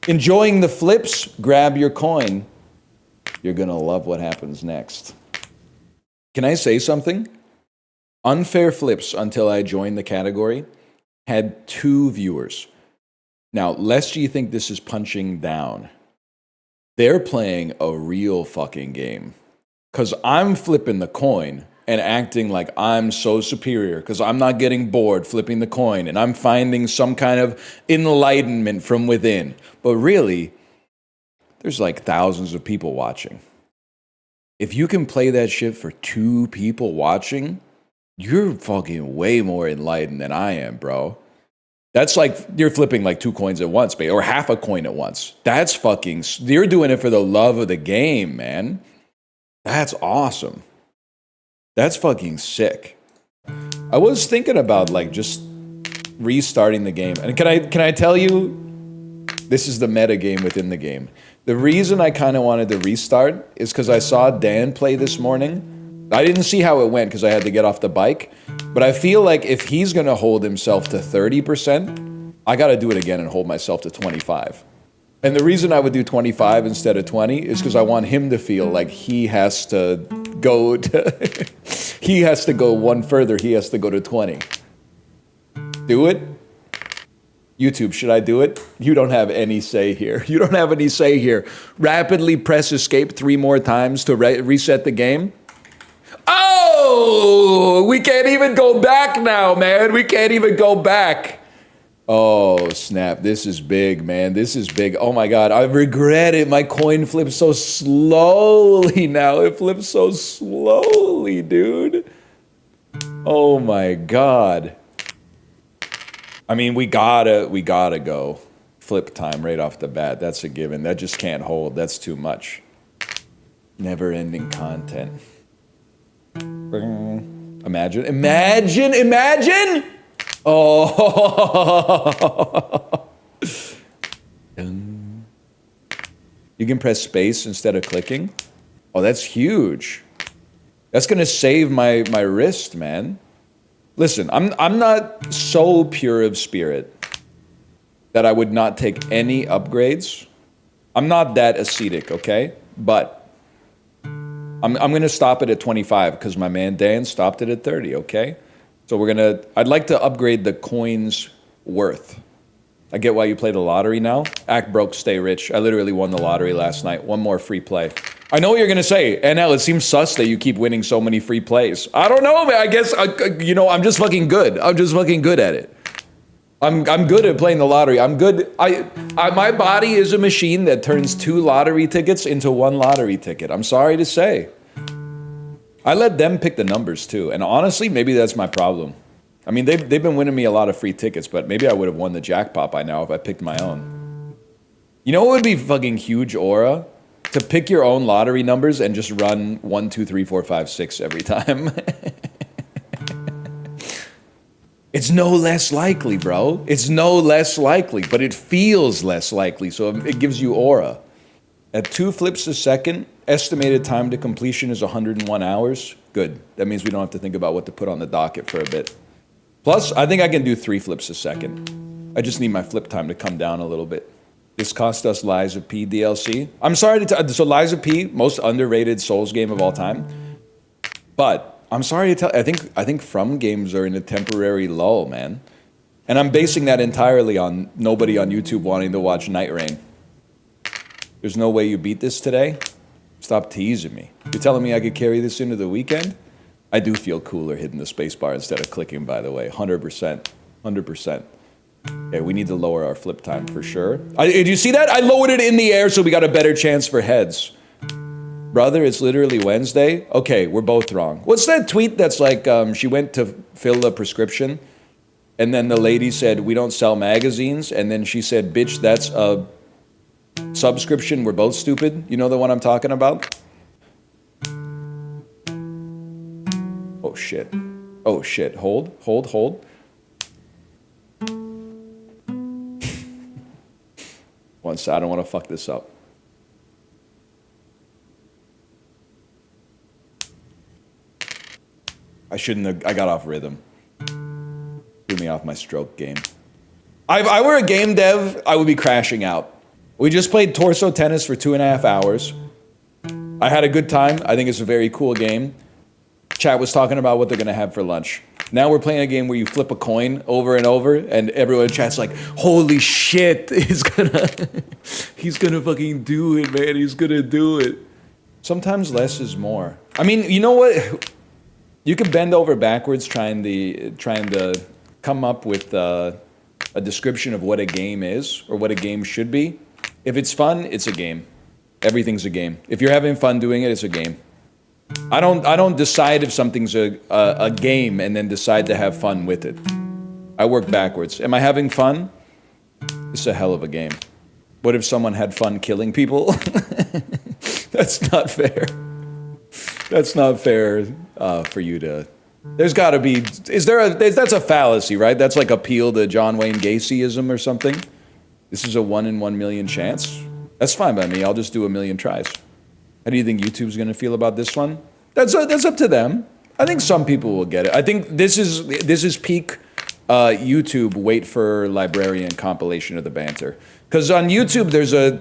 Enjoying the flips? Grab your coin. You're gonna love what happens next. Can I say something? Unfair Flips, until I joined the category, had 2 viewers. Now, lest you think this is punching down, they're playing a real fucking game. Because I'm flipping the coin and acting like I'm so superior because I'm not getting bored flipping the coin and I'm finding some kind of enlightenment from within. But really, there's like thousands of people watching. If you can play that shit for 2 people watching, you're fucking way more enlightened than I am, bro. That's like you're flipping like 2 coins at once, or half a coin at once. That's fucking, you're doing it for the love of the game, man. That's awesome. That's fucking sick. I was thinking about like just restarting the game. And can I tell you, this is the meta game within the game. The reason I kind of wanted to restart is because I saw Dan play this morning. I didn't see how it went because I had to get off the bike. But I feel like if he's going to hold himself to 30%, I got to do it again and hold myself to 25. And the reason I would do 25 instead of 20 is because I want him to feel like he has to go to he has to go one further. He has to go to 20. Do it? YouTube, should I do it? You don't have any say here. You don't have any say here. Rapidly press escape 3 more times to reset the game. Oh, we can't even go back now, man. We can't even go back. Oh, snap. This is big, man. This is big. Oh, my God. I regret it. My coin flips so slowly now. It flips so slowly, dude. Oh, my God. I mean, we gotta go. Flip time right off the bat. That's a given. That just can't hold. That's too much. Never-ending content. Imagine. Oh. You can press space instead of clicking. Oh, that's huge. That's gonna save my wrist, man. Listen, I'm not so pure of spirit that I would not take any upgrades. I'm not that ascetic, okay? But I'm gonna stop it at 25 because my man Dan stopped it at 30, okay? So I'd like to upgrade the coin's worth. I get why you play the lottery now. Act broke, stay rich. I literally won the lottery last night. 1 more free play. I know what you're gonna say, NL, it seems sus that you keep winning so many free plays. I don't know, man. I guess, I'm just fucking good. I'm just fucking good at it. I'm good at playing the lottery. I'm good. My body is a machine that turns 2 lottery tickets into 1 lottery ticket. I'm sorry to say. I let them pick the numbers too. And honestly, maybe that's my problem. I mean, they've been winning me a lot of free tickets, but maybe I would have won the jackpot by now if I picked my own. You know what would be fucking huge aura? To pick your own lottery numbers and just run 1, 2, 3, 4, 5, 6 every time. It's no less likely, bro. It's no less likely, but it feels less likely, so it gives you aura. At 2 flips a second, estimated time to completion is 101 hours. Good. That means we don't have to think about what to put on the docket for a bit. Plus, I think I can do 3 flips a second. I just need my flip time to come down a little bit. This cost us Lies of P DLC. I'm sorry to tell, so Lies of P, most underrated Souls game of all time. But I'm sorry to tell, I think From games are in a temporary lull, man. And I'm basing that entirely on nobody on YouTube wanting to watch Night Rain. There's no way you beat this today? Stop teasing me. You're telling me I could carry this into the weekend? I do feel cooler hitting the spacebar instead of clicking, by the way. 100%. 100%. Yeah, we need to lower our flip time for sure. Did you see that? I lowered it in the air so we got a better chance for heads. Brother, it's literally Wednesday. Okay, we're both wrong. What's that tweet that's like, she went to fill a prescription, and then the lady said, we don't sell magazines, and then she said, bitch, that's a subscription, we're both stupid. You know the one I'm talking about? Oh shit. Oh shit. Hold. One sec, I don't want to fuck this up. I shouldn't have, I got off rhythm. Threw me off my stroke game. If I were a game dev, I would be crashing out. We just played torso tennis for 2.5 hours. I had a good time. I think it's a very cool game. Chat was talking about what they're gonna have for lunch. Now we're playing a game where you flip a coin over and over, and everyone in chat's like, holy shit, he's gonna fucking do it, man, he's gonna do it. Sometimes less is more. I mean, you know what? You can bend over backwards trying to come up with a description of what a game is, or what a game should be. If it's fun, it's a game. Everything's a game. If you're having fun doing it, it's a game. I don't decide if something's a game and then decide to have fun with it. I work backwards. Am I having fun? It's a hell of a game. What if someone had fun killing people? That's not fair. That's not fair for you to... There's gotta be... That's a fallacy, right? That's like appeal to John Wayne Gacyism or something. This is a 1 in 1 million chance. That's fine by me. I'll just do 1 million tries. How do you think YouTube's gonna feel about this one? That's up to them. I think some people will get it. I think this is peak YouTube. Wait for librarian compilation of the banter. Because on YouTube there's a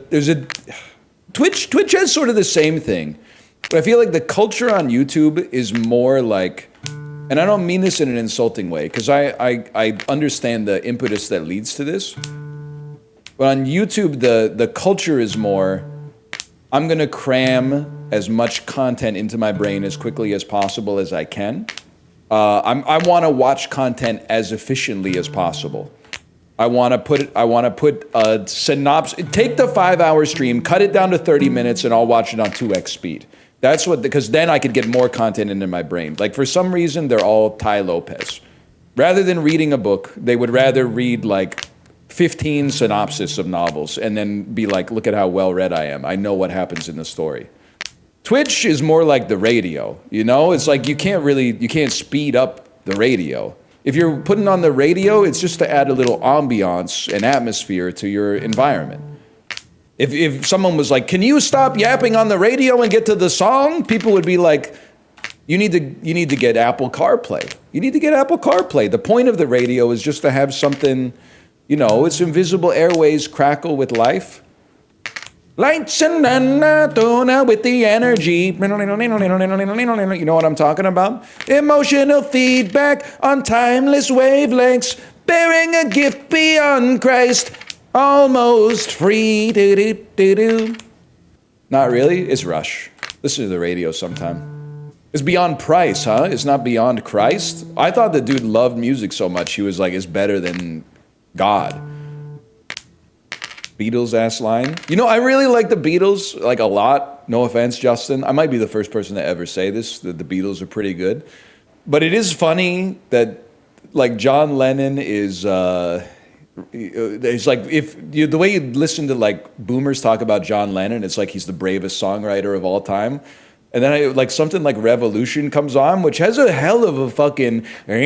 Twitch has sort of the same thing. But I feel like the culture on YouTube is more like, and I don't mean this in an insulting way, because I understand the impetus that leads to this. But on YouTube the culture is more, I'm gonna cram as much content into my brain as quickly as possible as I can. I want to watch content as efficiently as possible. I want to put a synopsis. Take the 5-hour stream, cut it down to 30 minutes, and I'll watch it on 2x speed. That's what, because then I could get more content into my brain. Like for some reason, they're all Tai Lopez. Rather than reading a book, they would rather read like 15 synopsis of novels and then be like, look at how well read I am. I know what happens in the story. Twitch is more like the radio, you know? It's like you can't speed up the radio. If you're putting on the radio, it's just to add a little ambiance and atmosphere to your environment. If someone was like, can you stop yapping on the radio and get to the song? People would be like, you need to get Apple CarPlay. You need to get Apple CarPlay. The point of the radio is just to have something, you know, its invisible airways crackle with life. Lights and with the energy. You know what I'm talking about? Emotional feedback on timeless wavelengths, bearing a gift beyond Christ, almost free. Not really. It's Rush. Listen to the radio sometime. It's beyond price, huh? It's not beyond Christ. I thought the dude loved music so much he was like, it's better than God. Beatles ass line. You know, I really like the Beatles, like a lot. No offense, Justin. I might be the first person to ever say this, that the Beatles are pretty good. But it is funny that, like, John Lennon is, it's like, the way you listen to, like, boomers talk about John Lennon, it's like he's the bravest songwriter of all time. And then, like, something like Revolution comes on, which has a hell of a fucking... Like,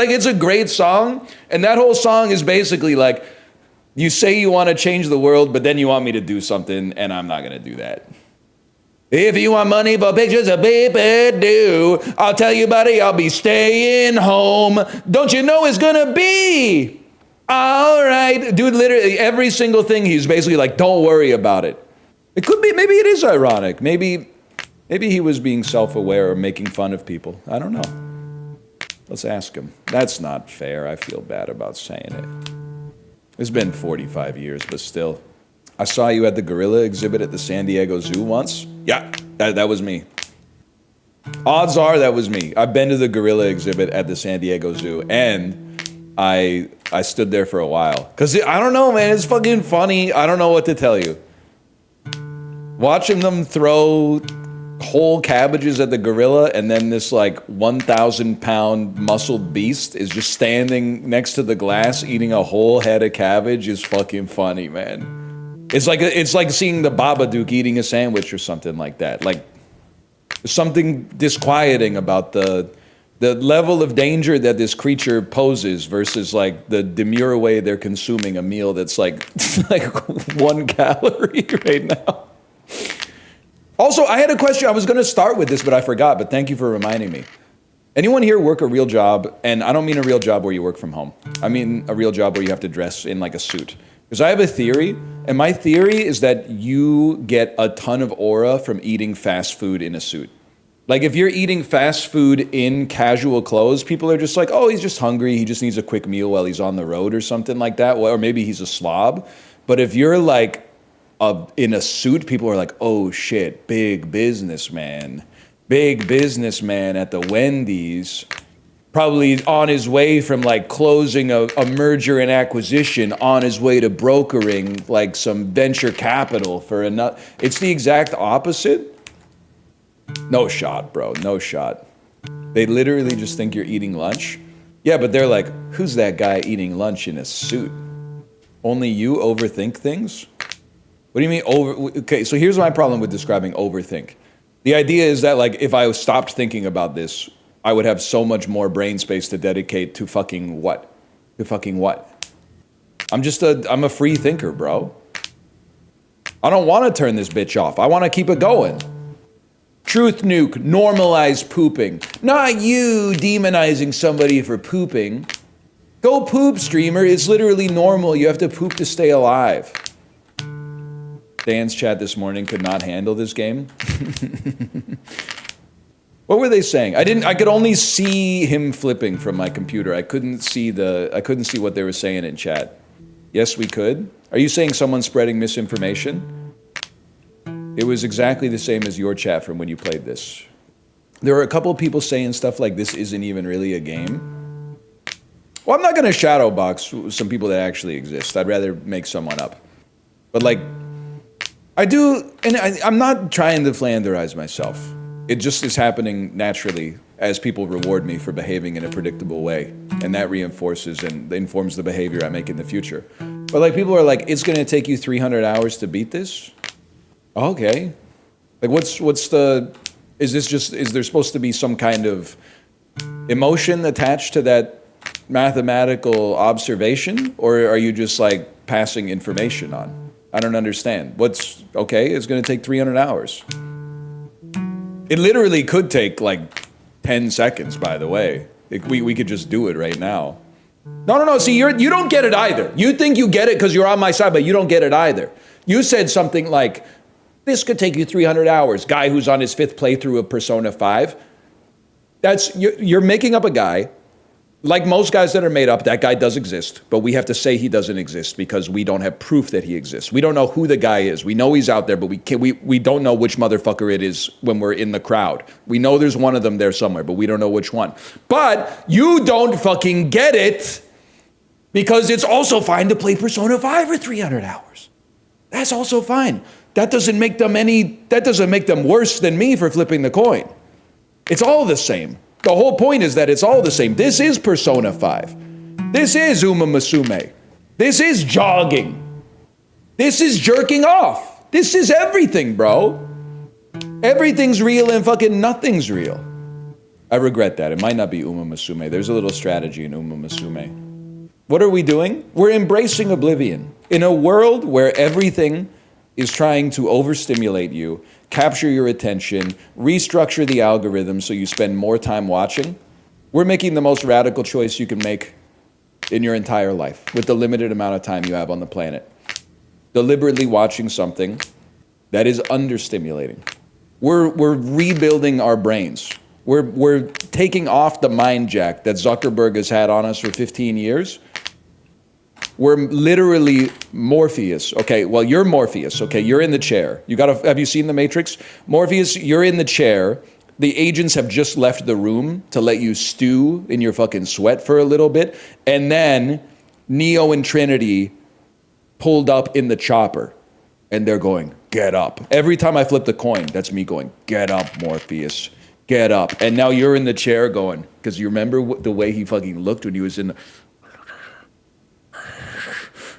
it's a great song. And that whole song is basically like, you say you want to change the world, but then you want me to do something, and I'm not going to do that. If you want money for pictures of baby do, I'll tell you, buddy, I'll be staying home. Don't you know it's going to be all right? Dude, literally every single thing, he's basically like, don't worry about it. It could be, maybe it is ironic. Maybe he was being self-aware or making fun of people. I don't know. Let's ask him. That's not fair. I feel bad about saying it. It's been 45 years, but still. I saw you at the gorilla exhibit at the San Diego Zoo once. Yeah, that was me. Odds are that was me. I've been to the gorilla exhibit at the San Diego Zoo, and I stood there for a while. Because I don't know, man, it's fucking funny. I don't know what to tell you. Watching them throw whole cabbages at the gorilla, and then this like 1,000-pound muscled beast is just standing next to the glass eating a whole head of cabbage is fucking funny, man. It's like seeing the Babadook eating a sandwich or something like that. Like, there's something disquieting about the level of danger that this creature poses versus like the demure way they're consuming a meal that's like 1 calorie right now. Also, I had a question. I was going to start with this, but I forgot. But thank you for reminding me. Anyone here work a real job? And I don't mean a real job where you work from home. I mean a real job where you have to dress in like a suit. Because I have a theory, and my theory is that you get a ton of aura from eating fast food in a suit. Like if you're eating fast food in casual clothes, people are just like, oh, he's just hungry. He just needs a quick meal while he's on the road or something like that. Or maybe he's a slob. But if you're like in a suit, people are like, oh shit, big businessman at the Wendy's. Probably on his way from like closing a merger and acquisition, on his way to brokering like some venture capital for another. It's the exact opposite. No shot, bro. No shot. They literally just think you're eating lunch. Yeah, but they're like, who's that guy eating lunch in a suit? Only you overthink things? What do you mean Okay, so here's my problem with describing overthink. The idea is that like if I stopped thinking about this, I would have so much more brain space to dedicate to fucking what? To fucking what? I'm a free thinker, bro. I don't want to turn this bitch off. I want to keep it going. Truth nuke, normalize pooping. Not you demonizing somebody for pooping. Go poop, streamer. It's literally normal. You have to poop to stay alive. Dan's chat this morning could not handle this game. What were they saying? I could only see him flipping from my computer. I couldn't see what they were saying in chat. Yes, we could. Are you saying someone's spreading misinformation? It was exactly the same as your chat from when you played this. There were a couple of people saying stuff like this isn't even really a game. Well, I'm not going to shadow box some people that actually exist. I'd rather make someone up. But like, I do, and I'm not trying to flanderize myself. It just is happening naturally as people reward me for behaving in a predictable way. And that reinforces and informs the behavior I make in the future. But like people are like, it's gonna take you 300 hours to beat this? Okay. Like is there supposed to be some kind of emotion attached to that mathematical observation? Or are you just like passing information on? I don't understand. It's gonna take 300 hours. It literally could take like 10 seconds, by the way. We could just do it right now. No. See, you don't get it either. You think you get it because you're on my side, but you don't get it either. You said something like, this could take you 300 hours. Guy who's on his 5th playthrough of Persona 5. You're making up a guy. Like most guys that are made up, that guy does exist, but we have to say he doesn't exist because we don't have proof that he exists. We don't know who the guy is. We know he's out there, but we don't know which motherfucker it is when we're in the crowd. We know there's one of them there somewhere, but we don't know which one. But you don't fucking get it because it's also fine to play Persona 5 for 300 hours. That's also fine. That doesn't make them worse than me for flipping the coin. It's all the same. The whole point is that it's all the same. This is Persona 5. This is Uma Musume. This is jogging. This is jerking off. This is everything, bro. Everything's real and fucking nothing's real. I regret that. It might not be Uma Musume. There's a little strategy in Uma Musume. What are we doing? We're embracing oblivion. In a world where everything is trying to overstimulate you, capture your attention, restructure the algorithm so you spend more time watching, we're making the most radical choice you can make in your entire life with the limited amount of time you have on the planet. Deliberately watching something that is understimulating. We're rebuilding our brains. We're taking off the mind jack that Zuckerberg has had on us for 15 years. We're literally Morpheus. Okay, well, you're Morpheus. Okay, you're in the chair. Have you seen The Matrix? Morpheus, you're in the chair. The agents have just left the room to let you stew in your fucking sweat for a little bit. And then Neo and Trinity pulled up in the chopper. And they're going, get up. Every time I flip the coin, that's me going, get up, Morpheus. Get up. And now you're in the chair going, because you remember the way he fucking looked when he was in the...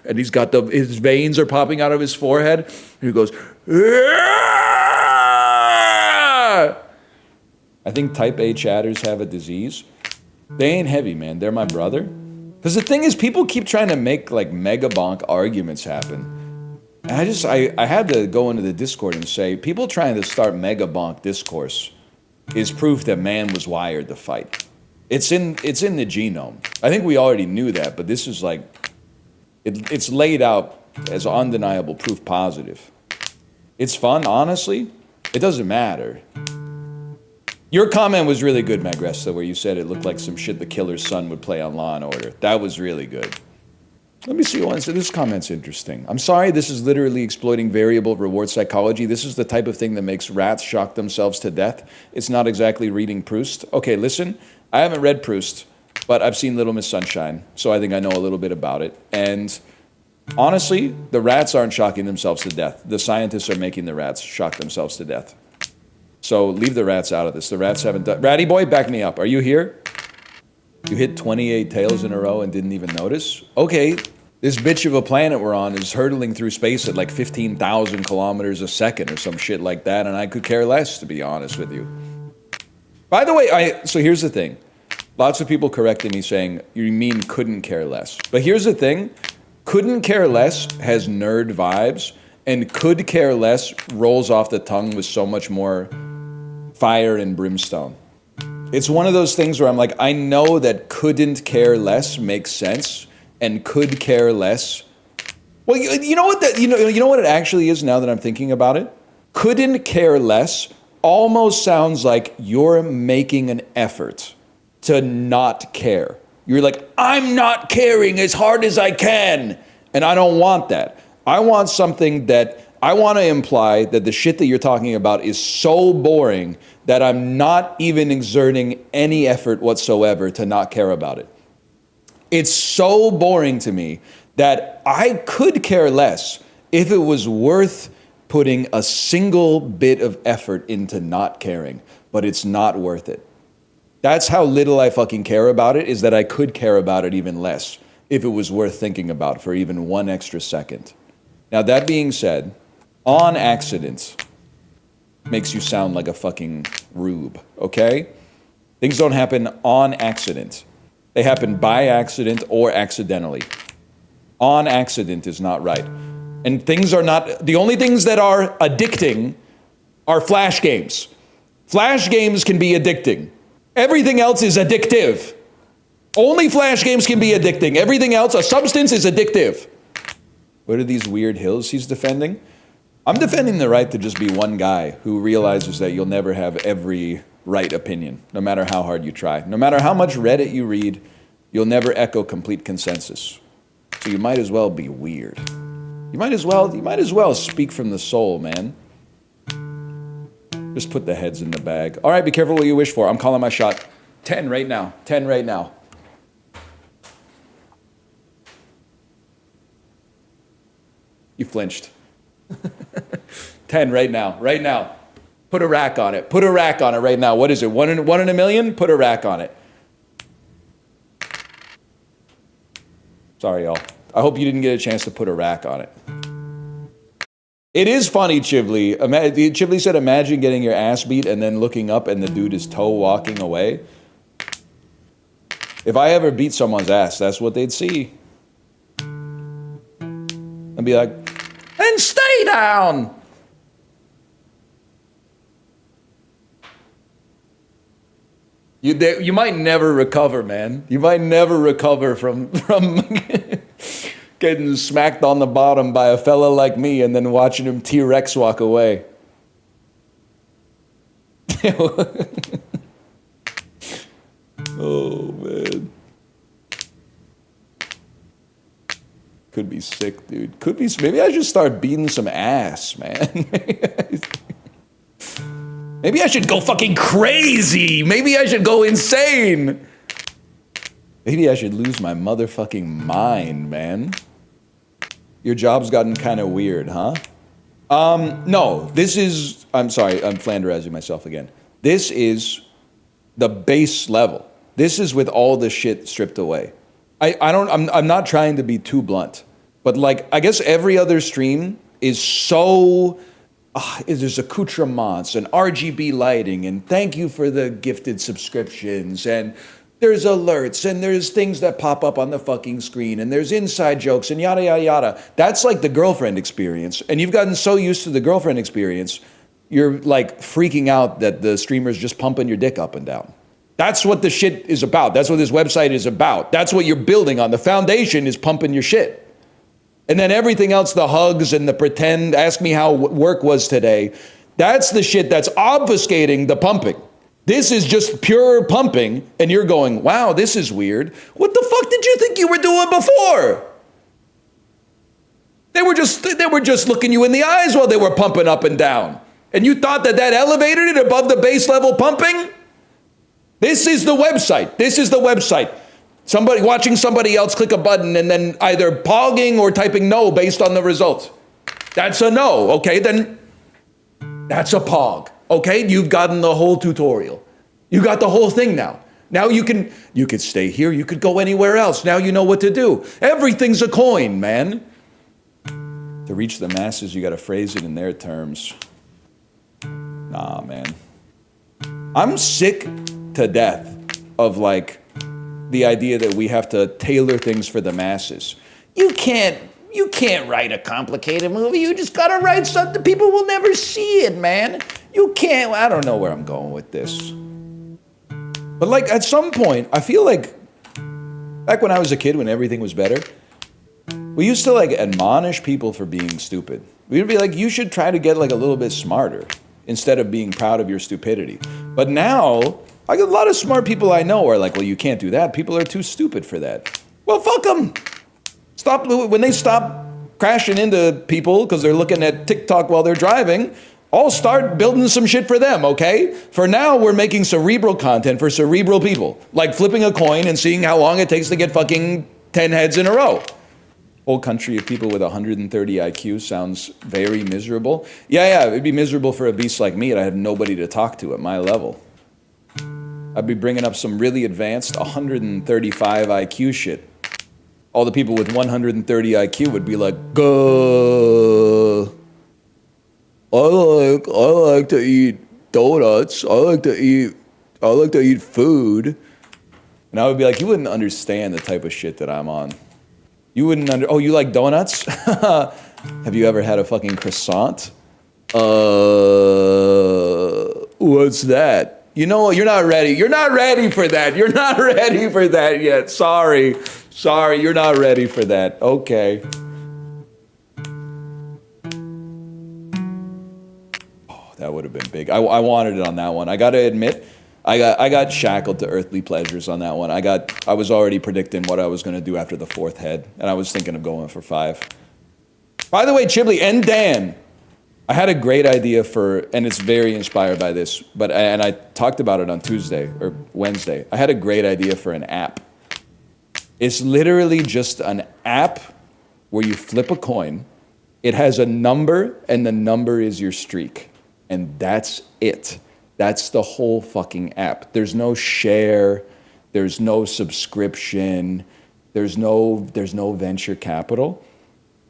And he's got his veins are popping out of his forehead. And he goes, Aah! I think type A chatters have a disease. They ain't heavy, man. They're my brother. Because the thing is, people keep trying to make like mega bonk arguments happen. And I had to go into the Discord and say, people trying to start mega bonk discourse is proof that man was wired to fight. It's in the genome. I think we already knew that, but this is like, it's laid out as undeniable proof positive. It's fun, honestly. It doesn't matter. Your comment was really good, Magresta, where you said it looked like some shit the killer's son would play on Law & Order. That was really good. Let me see one. So this comment's interesting. I'm sorry, this is literally exploiting variable reward psychology. This is the type of thing that makes rats shock themselves to death. It's not exactly reading Proust. Okay, listen, I haven't read Proust, but I've seen Little Miss Sunshine, so I think I know a little bit about it. And honestly, the rats aren't shocking themselves to death. The scientists are making the rats shock themselves to death. So leave the rats out of this. The rats haven't done... Ratty boy, back me up. Are you here? You hit 28 tails in a row and didn't even notice? Okay, this bitch of a planet we're on is hurtling through space at like 15,000 kilometers a second or some shit like that, and I could care less, to be honest with you. By the way, so here's the thing. Lots of people corrected me saying, you mean couldn't care less. But here's the thing. Couldn't care less has nerd vibes, and could care less rolls off the tongue with so much more fire and brimstone. It's one of those things where I'm like, I know that couldn't care less makes sense, and could care less. Well, you know what you know what it actually is now that I'm thinking about it? Couldn't care less almost sounds like you're making an effort to not care. You're like, I'm not caring as hard as I can, and I don't want that. I want something that I want to imply that the shit that you're talking about is so boring that I'm not even exerting any effort whatsoever to not care about it. It's so boring to me that I could care less if it was worth putting a single bit of effort into not caring, but it's not worth it. That's how little I fucking care about it, is that I could care about it even less if it was worth thinking about for even one extra second. Now, that being said, on accident makes you sound like a fucking rube, okay? Things don't happen on accident. They happen by accident or accidentally. On accident is not right. And things are not, the only things that are addicting are flash games. Flash games can be addicting. Everything else is addictive. Only flash games can be addicting. Everything else, a substance, is addictive. What are these weird hills he's defending? I'm defending the right to just be one guy who realizes that you'll never have every right opinion, no matter how hard you try. No matter how much Reddit you read, you'll never echo complete consensus. So you might as well be weird. You might as well speak from the soul, man. Just put the heads in the bag. All right, be careful what you wish for. I'm calling my shot. 10 right now. 10 right now. You flinched. 10 right now. Right now. Put a rack on it. Put a rack on it right now. What is it? One in a million? Put a rack on it. Sorry, y'all. I hope you didn't get a chance to put a rack on it. It is funny, Chivley. Chivley said, imagine getting your ass beat and then looking up and the dude is toe walking away. If I ever beat someone's ass, that's what they'd see. I'd be like, and stay down. You might never recover, man. You might never recover from getting smacked on the bottom by a fella like me and then watching him T-Rex walk away. Oh, man. Could be sick, dude. Could be. Maybe I should start beating some ass, man. Maybe I should go fucking crazy. Maybe I should go insane. Maybe I should lose my motherfucking mind, man. Your job's gotten kind of weird, huh? No, this is, I'm sorry, I'm flanderizing myself again. This is the base level. This is with all the shit stripped away. I'm not trying to be too blunt, but like, I guess every other stream is so, there's accoutrements and RGB lighting and thank you for the gifted subscriptions and there's alerts and there's things that pop up on the fucking screen and there's inside jokes and yada, yada, yada. That's like the girlfriend experience. And you've gotten so used to the girlfriend experience, you're like freaking out that the streamer's just pumping your dick up and down. That's what the shit is about. That's what this website is about. That's what you're building on. The foundation is pumping your shit. And then everything else, the hugs and the pretend, ask me how work was today, that's the shit that's obfuscating the pumping. This is just pure pumping, and you're going, wow, this is weird. What the fuck did you think you were doing before? They were just looking you in the eyes while they were pumping up and down. And you thought that elevated it above the base level pumping? This is the website. This is the website. Somebody watching somebody else click a button and then either pogging or typing no based on the result. That's a no, okay? Then that's a pog, okay? You've gotten the whole tutorial. You got the whole thing now. Now you could stay here, you could go anywhere else. Now you know what to do. Everything's a coin, man. To reach the masses, you got to phrase it in their terms. Nah, man. I'm sick to death of like the idea that we have to tailor things for the masses. You can't write a complicated movie. You just got to write something. People will never see it, man. You can't. I don't know where I'm going with this. But like at some point, I feel like back when I was a kid, when everything was better, we used to like admonish people for being stupid. We'd be like, you should try to get like a little bit smarter instead of being proud of your stupidity. But now, like a lot of smart people I know are like, well, you can't do that. People are too stupid for that. Well, fuck them. When they stop crashing into people because they're looking at TikTok while they're driving, I'll start building some shit for them, okay? For now, we're making cerebral content for cerebral people, like flipping a coin and seeing how long it takes to get fucking 10 heads in a row. Whole country of people with 130 IQ sounds very miserable. Yeah, it'd be miserable for a beast like me, and I have nobody to talk to at my level. I'd be bringing up some really advanced 135 IQ shit. All the people with 130 IQ would be like, I like to eat donuts. I like to eat food. And I would be like, you wouldn't understand the type of shit that I'm on. You wouldn't oh, you like donuts? Have you ever had a fucking croissant? What's that? You know, you're not ready. You're not ready for that. You're not ready for that yet. Sorry, you're not ready for that. Okay. Oh, that would have been big. I wanted it on that one. I got to admit, I got shackled to earthly pleasures on that one. I was already predicting what I was going to do after the fourth head, and I was thinking of going for 5. By the way, Chiblee and Dan, I had a great idea for, and it's very inspired by this, and I talked about it on Tuesday or Wednesday. I had a great idea for an app. It's literally just an app where you flip a coin. It has a number, and the number is your streak, and that's it. That's the whole fucking app. There's no share, there's no subscription, there's no venture capital.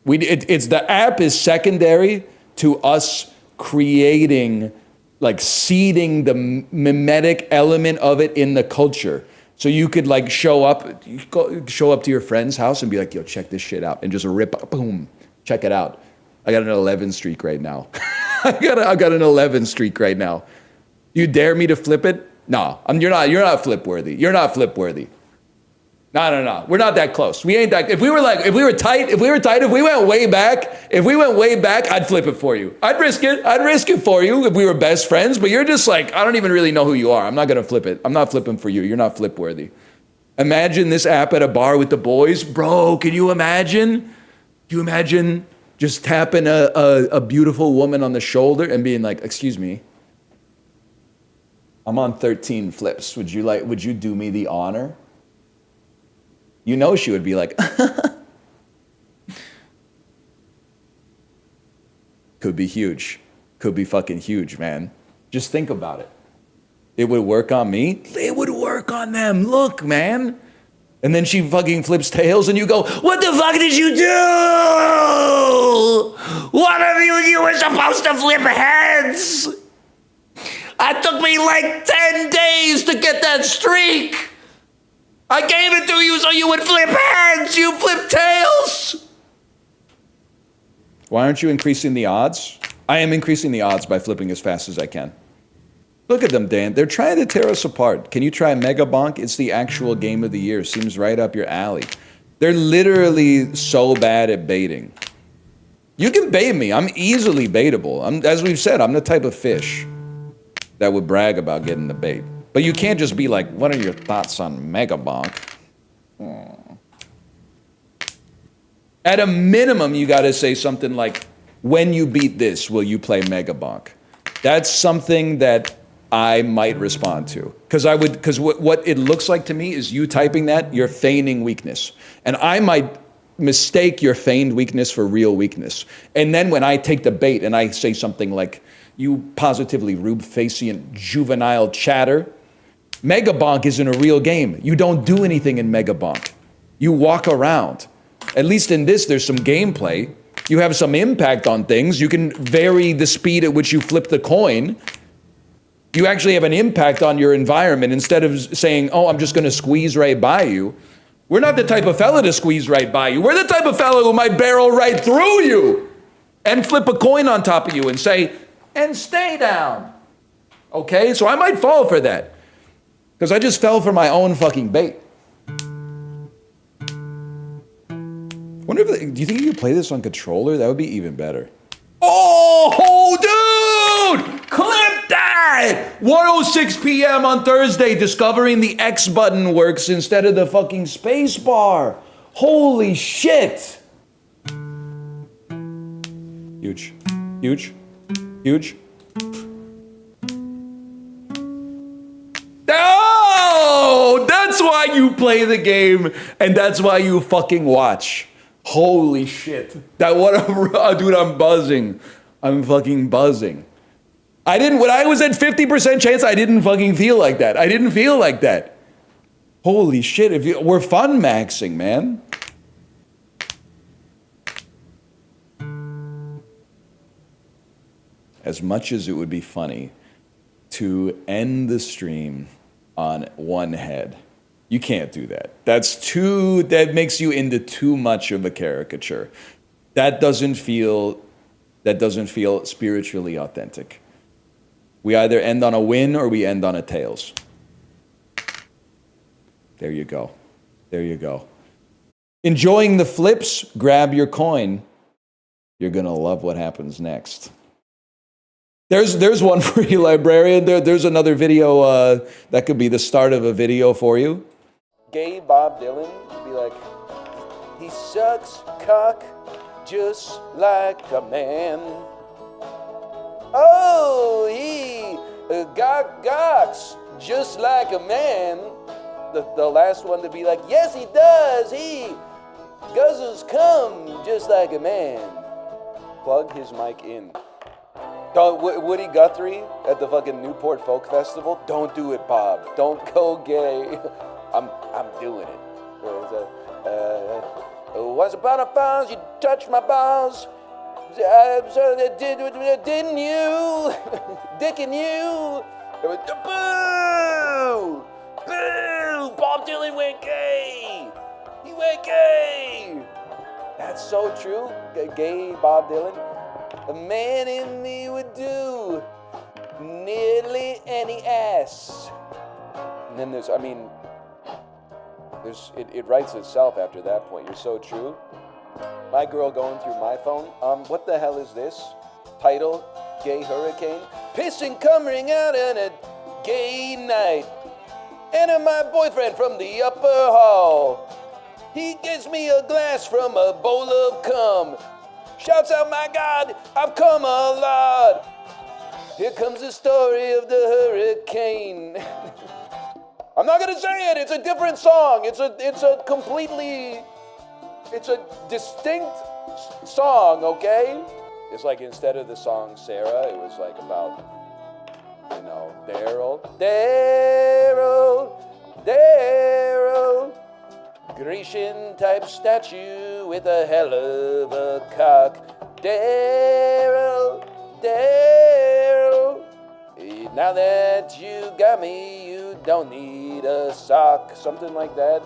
It's the app is secondary to us creating, like seeding the mimetic element of it in the culture. So you could like show up to your friend's house and be like, yo, check this shit out, and just rip, boom, check it out. I got an 11 streak right now. I got an 11 streak right now. You dare me to flip it? No, you're not flip worthy. You're not flip worthy. No. We're not that close. We ain't that. If we were tight, if we went way back, I'd flip it for you. I'd risk it for you if we were best friends, but you're just like, I don't even really know who you are. I'm not going to flip it. I'm not flipping for you. You're not flip worthy. Imagine this app at a bar with the boys. Bro, can you imagine? Can you imagine just tapping a beautiful woman on the shoulder and being like, excuse me, I'm on 13 flips. Would you do me the honor? You know she would be like, could be huge. Could be fucking huge, man. Just think about it. It would work on me. It would work on them. Look, man. And then she fucking flips tails and you go, what the fuck did you do? What of you were supposed to flip heads? It took me like 10 days to get that streak. I gave it to you so you would flip heads. You flip tails. Why aren't you increasing the odds? I am increasing the odds by flipping as fast as I can. Look at them, Dan. They're trying to tear us apart. Can you try Mega Bonk? It's the actual game of the year. Seems right up your alley. They're literally so bad at baiting. You can bait me. I'm easily baitable. As we've said, I'm the type of fish that would brag about getting the bait. But you can't just be like, what are your thoughts on Megabonk? At a minimum, you gotta say something like, when you beat this, will you play Megabonk? That's something that I might respond to. Because what it looks like to me is you typing that, you're feigning weakness. And I might mistake your feigned weakness for real weakness. And then when I take the bait and I say something like, you positively rube-facient juvenile chatter, Megabonk isn't a real game. You don't do anything in Megabonk. You walk around. At least in this, there's some gameplay. You have some impact on things. You can vary the speed at which you flip the coin. You actually have an impact on your environment instead of saying, oh, I'm just gonna squeeze right by you. We're not the type of fella to squeeze right by you. We're the type of fella who might barrel right through you and flip a coin on top of you and say, and stay down. Okay, so I might fall for that. Because I just fell for my own fucking bait. Wonder if, do you think you could play this on controller? That would be even better. Oh, dude! Clip that! 1:06 p.m. on Thursday, discovering the X button works instead of the fucking space bar. Holy shit! Huge. Huge. Huge. Oh, that's why you play the game, and that's why you fucking watch. Holy shit. Dude, I'm buzzing. I'm fucking buzzing. When I was at 50% chance, I didn't fucking feel like that. I didn't feel like that. Holy shit, we're fun maxing, man. As much as it would be funny to end the stream on one head, you can't do that. That makes you into too much of a caricature. That doesn't feel spiritually authentic. We either end on a win or we end on a tails. There you go. There you go. Enjoying the flips, grab your coin. You're gonna love what happens next. There's one for you, librarian. There's another video that could be the start of a video for you. Gay Bob Dylan would be like, he sucks cock just like a man. Oh, he gawks just like a man. The last one to be like, yes, he does. He guzzles cum just like a man. Plug his mic in. Woody Guthrie at the fucking Newport Folk Festival. Don't do it, Bob. Don't go gay. I'm doing it. Once upon a time, you touched my balls. Didn't you? Dicking you? Boo! Boo! Bob Dylan went gay. He went gay. That's so true. Gay Bob Dylan. A man in me would do nearly any ass. And then it writes itself after that point. You're so true. My girl going through my phone. What the hell is this? Title, gay hurricane. Piss and cum ring out on a gay night. Enter my boyfriend from the upper hall. He gives me a glass from a bowl of cum. Shouts out, my God, I've come a lot. Here comes the story of the hurricane. I'm not gonna say it, it's a different song. It's a distinct song, okay? It's like instead of the song Sarah, it was like about, Daryl. Grecian type statue with a hell of a cock. Daryl. Now that you got me, you don't need a sock. Something like that.